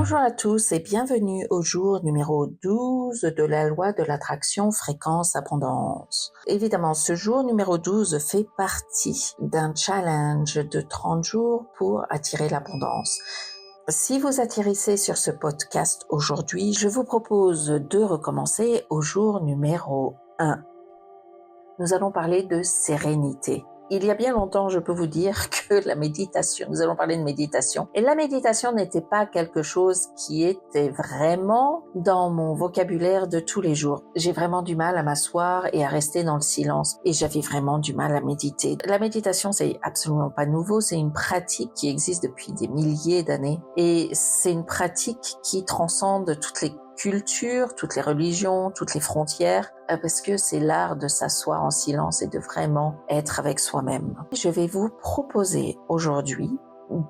Bonjour à tous et bienvenue au jour numéro 12 de la loi de l'attraction fréquence abondance. Évidemment, ce jour numéro 12 fait partie d'un challenge de 30 jours pour attirer l'abondance. Si vous atterrissez sur ce podcast aujourd'hui, je vous propose de recommencer au jour numéro 1. Nous allons parler de sérénité. Il y a bien longtemps, je peux vous dire que la méditation, nous allons parler de méditation. Et la méditation n'était pas quelque chose qui était vraiment dans mon vocabulaire de tous les jours. J'ai vraiment du mal à m'asseoir et à rester dans le silence. Et j'avais vraiment du mal à méditer. La méditation, c'est absolument pas nouveau. C'est une pratique qui existe depuis des milliers d'années. Et c'est une pratique qui transcende toutes les cultures, toutes les religions, toutes les frontières, parce que c'est l'art de s'asseoir en silence et de vraiment être avec soi-même. Je vais vous proposer aujourd'hui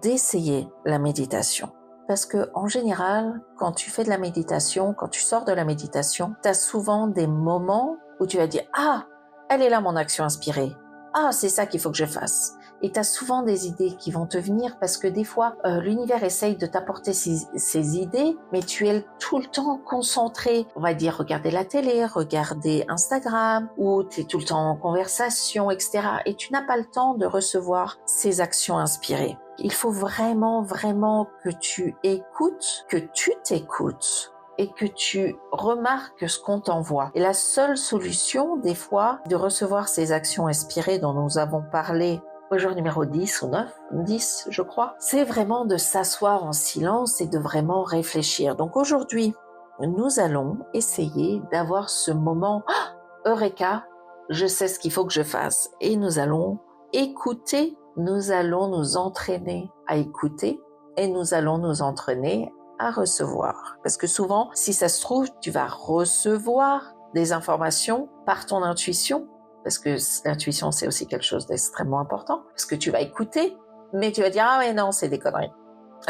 d'essayer la méditation. Parce que en général, quand tu fais de la méditation, quand tu sors de la méditation, tu as souvent des moments où tu vas dire « Ah, elle est là mon action inspirée. Ah, c'est ça qu'il faut que je fasse. » Et tu as souvent des idées qui vont te venir parce que des fois, l'univers essaye de t'apporter ces idées, mais tu es tout le temps concentré. On va dire regarder la télé, regarder Instagram, ou tu es tout le temps en conversation, etc. Et tu n'as pas le temps de recevoir ces actions inspirées. Il faut vraiment, vraiment que tu écoutes, que tu t'écoutes et que tu remarques ce qu'on t'envoie. Et la seule solution, des fois, de recevoir ces actions inspirées dont nous avons parlé au jour numéro 10 ou 10, je crois, c'est vraiment de s'asseoir en silence et de vraiment réfléchir. Donc aujourd'hui, nous allons essayer d'avoir ce moment « Eureka, je sais ce qu'il faut que je fasse ». Et nous allons écouter, nous allons nous entraîner à écouter et nous allons nous entraîner à recevoir. Parce que souvent, si ça se trouve, tu vas recevoir des informations par ton intuition, parce que l'intuition, c'est aussi quelque chose d'extrêmement important, parce que tu vas écouter, mais tu vas dire « Ah ouais, non, c'est des conneries ».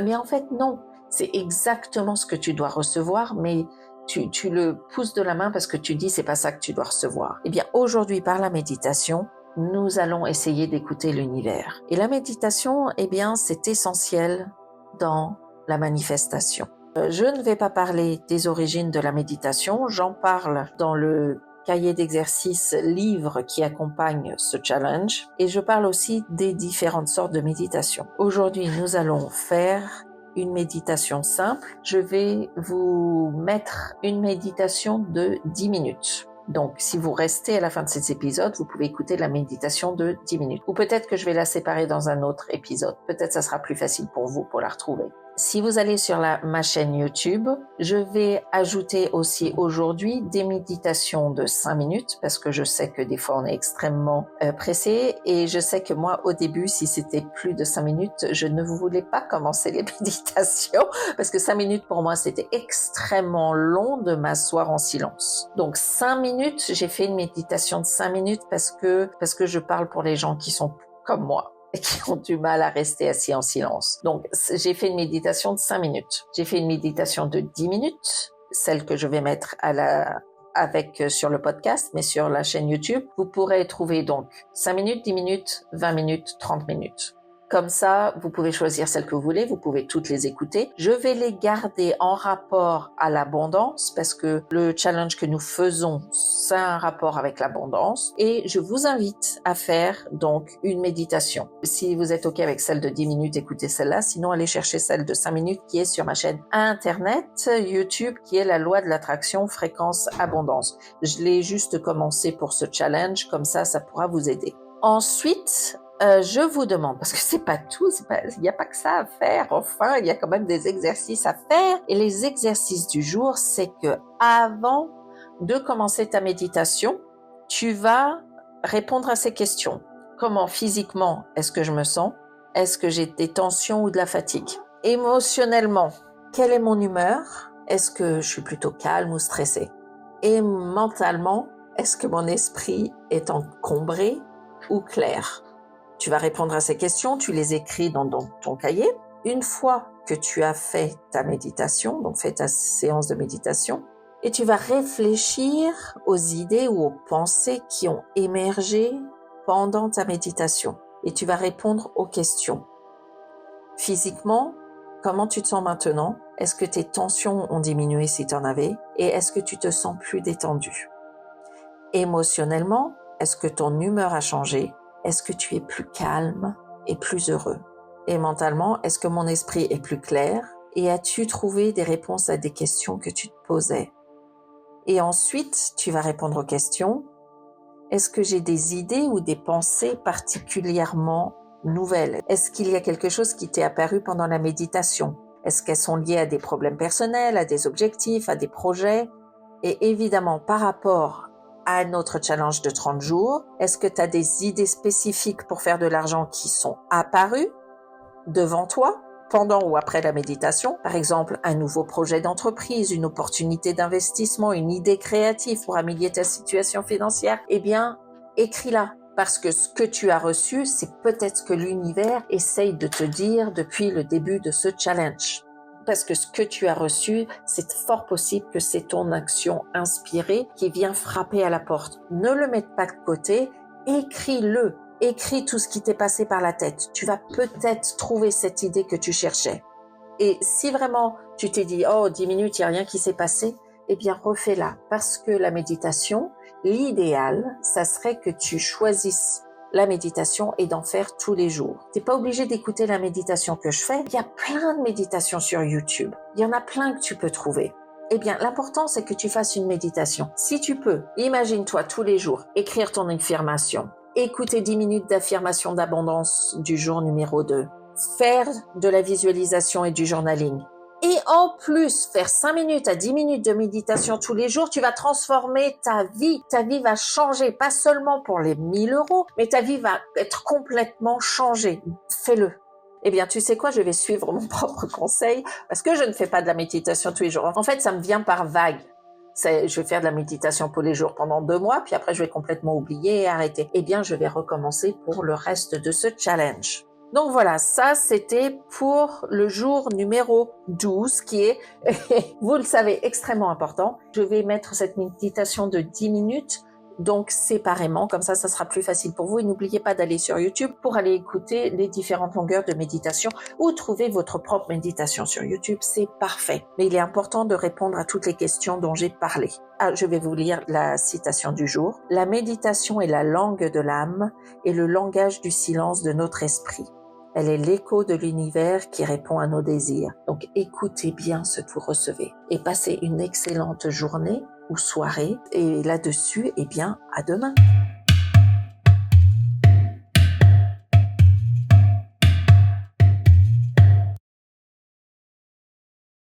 Mais en fait, non, c'est exactement ce que tu dois recevoir, mais tu le pousses de la main parce que tu dis « c'est pas ça que tu dois recevoir ». Eh bien, aujourd'hui, par la méditation, nous allons essayer d'écouter l'univers. Et la méditation, eh bien, c'est essentiel dans la manifestation. Je ne vais pas parler des origines de la méditation, j'en parle dans le cahier d'exercices livre qui accompagne ce challenge et je parle aussi des différentes sortes de méditation. Aujourd'hui, nous allons faire une méditation simple. Je vais vous mettre une méditation de 10 minutes. Donc, si vous restez à la fin de cet épisode, vous pouvez écouter la méditation de 10 minutes. Ou peut-être que je vais la séparer dans un autre épisode. Peut-être ça sera plus facile pour vous pour la retrouver. Si vous allez sur ma chaîne YouTube, je vais ajouter aussi aujourd'hui des méditations de 5 minutes parce que je sais que des fois on est extrêmement pressé et je sais que moi au début, si c'était plus de 5 minutes, je ne voulais pas commencer les méditations parce que 5 minutes pour moi c'était extrêmement long de m'asseoir en silence. Donc 5 minutes, j'ai fait une méditation de 5 minutes parce que je parle pour les gens qui sont comme moi et qui ont du mal à rester assis en silence. Donc, j'ai fait une méditation de 5 minutes. J'ai fait une méditation de 10 minutes, celle que je vais mettre sur le podcast, mais sur la chaîne YouTube. Vous pourrez trouver donc 5 minutes, 10 minutes, 20 minutes, 30 minutes. Comme ça, vous pouvez choisir celle que vous voulez, vous pouvez toutes les écouter. Je vais les garder en rapport à l'abondance parce que le challenge que nous faisons, ça a un rapport avec l'abondance. Et je vous invite à faire donc une méditation. Si vous êtes OK avec celle de 10 minutes, écoutez celle-là. Sinon, allez chercher celle de 5 minutes qui est sur ma chaîne Internet, YouTube, qui est la loi de l'attraction fréquence abondance. Je l'ai juste commencé pour ce challenge, comme ça pourra vous aider. Ensuite, je vous demande, parce que c'est pas tout, il n'y a pas que ça à faire, enfin, il y a quand même des exercices à faire. Et les exercices du jour, c'est que avant de commencer ta méditation, tu vas répondre à ces questions. Comment physiquement est-ce que je me sens? Est-ce que j'ai des tensions ou de la fatigue? Émotionnellement, quelle est mon humeur? Est-ce que je suis plutôt calme ou stressée? Et mentalement, est-ce que mon esprit est encombré ou clair? Tu vas répondre à ces questions, tu les écris dans ton cahier. Une fois que tu as fait ta méditation, donc fait ta séance de méditation, et tu vas réfléchir aux idées ou aux pensées qui ont émergé pendant ta méditation. Et tu vas répondre aux questions. Physiquement, Comment tu te sens maintenant? Est-ce que tes tensions ont diminué si tu en avais? Et est-ce que tu te sens plus détendu? Émotionnellement, est-ce que ton humeur a changé? Est-ce que tu es plus calme et plus heureux? Et mentalement, est-ce que mon esprit est plus clair? Et as-tu trouvé des réponses à des questions que tu te posais? Et ensuite, tu vas répondre aux questions. Est-ce que j'ai des idées ou des pensées particulièrement nouvelles? Est-ce qu'il y a quelque chose qui t'est apparu pendant la méditation? Est-ce qu'elles sont liées à des problèmes personnels, à des objectifs, à des projets? Et évidemment, par rapport à notre challenge de 30 jours, est-ce que tu as des idées spécifiques pour faire de l'argent qui sont apparues devant toi pendant ou après la méditation? Par exemple, un nouveau projet d'entreprise, une opportunité d'investissement, une idée créative pour améliorer ta situation financière? Eh bien, écris-la. Parce que ce que tu as reçu, c'est peut-être ce que l'univers essaye de te dire depuis le début de ce challenge. Parce que ce que tu as reçu, c'est fort possible que c'est ton action inspirée qui vient frapper à la porte. Ne le mets pas de côté, écris-le. Écris tout ce qui t'est passé par la tête. Tu vas peut-être trouver cette idée que tu cherchais. Et si vraiment tu t'es dit, oh, 10 minutes, il n'y a rien qui s'est passé, eh bien, refais-la. Parce que la méditation, l'idéal, ça serait que tu choisisses la méditation et d'en faire tous les jours. T'es pas obligé d'écouter la méditation que je fais. Il y a plein de méditations sur YouTube. Il y en a plein que tu peux trouver. Eh bien, l'important, c'est que tu fasses une méditation. Si tu peux, imagine-toi tous les jours écrire ton affirmation. Écouter 10 minutes d'affirmation d'abondance du jour numéro 2. Faire de la visualisation et du journaling. Et en plus, faire 5 minutes à 10 minutes de méditation tous les jours, tu vas transformer ta vie. Ta vie va changer, pas seulement pour les 1000 euros, mais ta vie va être complètement changée. Fais-le. Eh bien, tu sais quoi, je vais suivre mon propre conseil parce que je ne fais pas de la méditation tous les jours. En fait, ça me vient par vague. Je vais faire de la méditation tous les jours pendant 2 mois, puis après je vais complètement oublier et arrêter. Eh bien, je vais recommencer pour le reste de ce challenge. Donc voilà, ça c'était pour le jour numéro 12 qui est, vous le savez, extrêmement important. Je vais mettre cette méditation de 10 minutes, donc séparément, comme ça sera plus facile pour vous. Et n'oubliez pas d'aller sur YouTube pour aller écouter les différentes longueurs de méditation ou trouver votre propre méditation sur YouTube, c'est parfait. Mais il est important de répondre à toutes les questions dont j'ai parlé. Ah, je vais vous lire la citation du jour. La méditation est la langue de l'âme et le langage du silence de notre esprit. Elle est l'écho de l'univers qui répond à nos désirs. Donc écoutez bien ce que vous recevez et passez une excellente journée ou soirée. Et là-dessus, eh bien, à demain.